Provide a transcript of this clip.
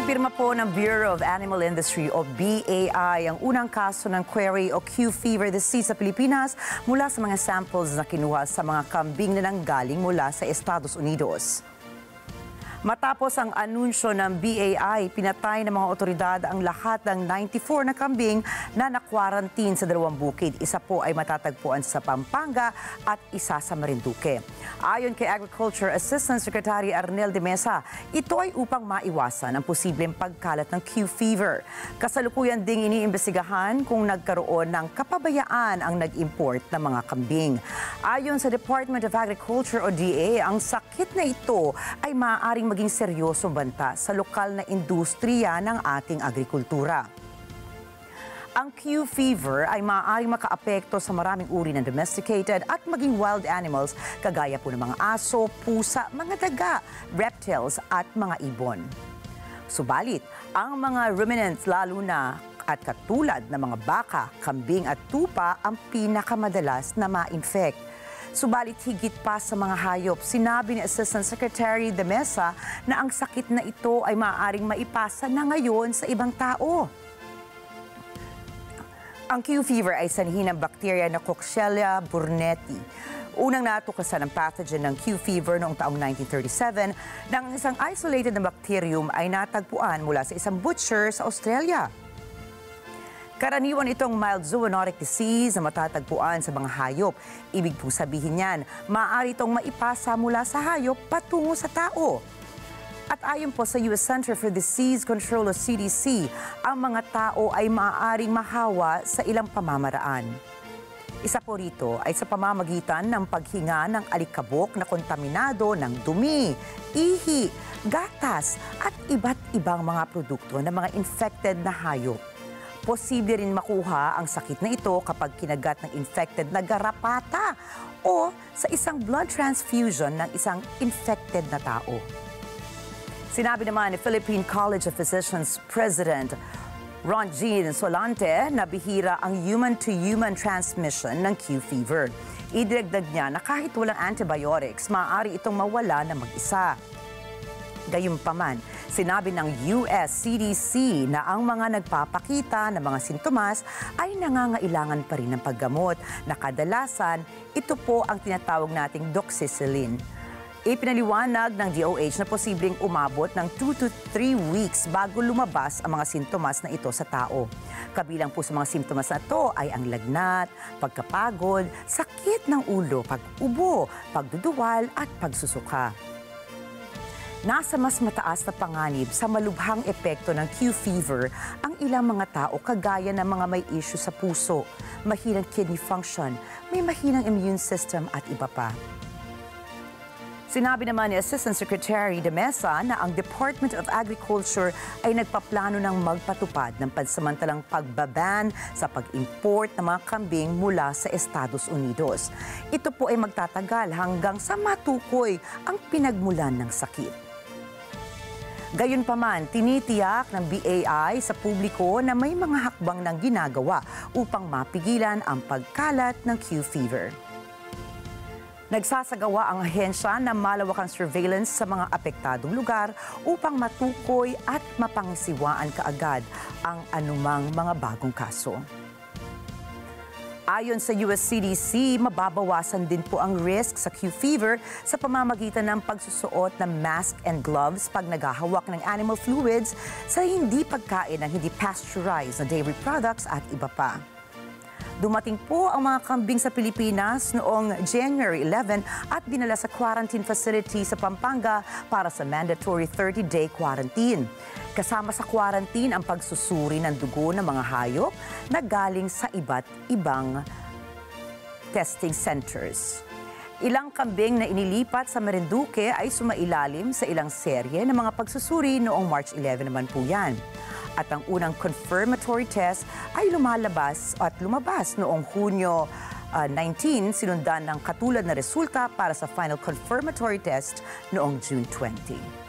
Kinumpirma po ng Bureau of Animal Industry o BAI ang unang kaso ng quarry o Q fever disease sa Pilipinas mula sa mga samples na kinuha sa mga kambing na nanggaling mula sa Estados Unidos. Matapos ang anunsyo ng BAI, pinatay ng mga otoridad ang lahat ng 94 na kambing na na-quarantine sa dalawang bukid. Isa po ay matatagpuan sa Pampanga at isa sa Marinduque. Ayon kay Agriculture Assistant Secretary Arnel de Mesa, ito ay upang maiwasan ang posibleng pagkalat ng Q fever. Kasalukuyan ding iniimbestigahan kung nagkaroon ng kapabayaan ang nag-import ng mga kambing. Ayon sa Department of Agriculture o DA, ang sakit na ito ay maaaring maging seryosong banta sa lokal na industriya ng ating agrikultura. Ang Q fever ay maaaring makaapekto sa maraming uri ng domesticated at maging wild animals kagaya po ng mga aso, pusa, mga daga, reptiles at mga ibon. Subalit, ang mga ruminants lalo na at katulad ng mga baka, kambing at tupa ang pinakamadalas na ma-infect. Subalit higit pa sa mga hayop, sinabi ni Assistant Secretary de Mesa na ang sakit na ito ay maaaring maipasa na ngayon sa ibang tao. Ang Q fever ay sanhi ng bakterya na Coxiella burnetii. Unang natuklasan ng pathogen ng Q fever noong taong 1937 nang isang isolated na bacterium ay natagpuan mula sa isang butcher sa Australia. Karaniwan itong mild zoonotic disease na matatagpuan sa mga hayop. Ibig pong sabihin niyan, maaari itong maipasa mula sa hayop patungo sa tao. At ayon po sa US Center for Disease Control o CDC, ang mga tao ay maaaring mahawa sa ilang pamamaraan. Isa po rito ay sa pamamagitan ng paghinga ng alikabok na kontaminado ng dumi, ihi, gatas at iba't ibang mga produkto ng mga infected na hayop. Posible rin makuha ang sakit na ito kapag kinagat ng infected na garapata o sa isang blood transfusion ng isang infected na tao. Sinabi naman ni Philippine College of Physicians President Ron Jean Solante na bihira ang human-to-human transmission ng Q fever. Idagdag niya na kahit walang antibiotics, maaari itong mawala na mag-isa. Gayunpaman, sinabi ng US CDC na ang mga nagpapakita ng mga sintomas ay nangangailangan pa rin ng paggamot na kadalasan ito po ang tinatawag nating doxycycline. Ipinaliwanag ng DOH na posibleng umabot ng 2 to 3 weeks bago lumabas ang mga sintomas na ito sa tao. Kabilang po sa mga sintomas na ito ay ang lagnat, pagkapagod, sakit ng ulo, pag-ubo, pagduduwal at pagsusuka. Nasa mas mataas na panganib sa malubhang epekto ng Q fever ang ilang mga tao kagaya ng mga may issue sa puso, mahinang kidney function, may mahinang immune system at iba pa. Sinabi naman ni Assistant Secretary de Mesa na ang Department of Agriculture ay nagpaplano ng magpatupad ng pansamantalang pagbaban sa pag-import ng mga kambing mula sa Estados Unidos. Ito po ay magtatagal hanggang sa matukoy ang pinagmulan ng sakit. Gayunpaman, tinitiyak ng BAI sa publiko na may mga hakbang ng ginagawa upang mapigilan ang pagkalat ng Q fever. Nagsasagawa ang ahensya ng malawakang surveillance sa mga apektadong lugar upang matukoy at mapangisiwaan kaagad ang anumang mga bagong kaso. Ayon sa US CDC, mababawasan din po ang risk sa Q fever sa pamamagitan ng pagsusuot ng mask and gloves pag naghahawak ng animal fluids sa hindi pagkain ng hindi pasteurized na dairy products at iba pa. Dumating po ang mga kambing sa Pilipinas noong January 11 at dinala sa quarantine facility sa Pampanga para sa mandatory 30-day quarantine. Kasama sa quarantine ang pagsusuri ng dugo ng mga hayop na galing sa iba't ibang testing centers. Ilang kambing na inilipat sa Marinduque ay sumailalim sa ilang serye ng mga pagsusuri noong March 11 naman po yan. At ang unang confirmatory test ay lumabas noong Hunyo 19, sinundan ng katulad na resulta para sa final confirmatory test noong June 20.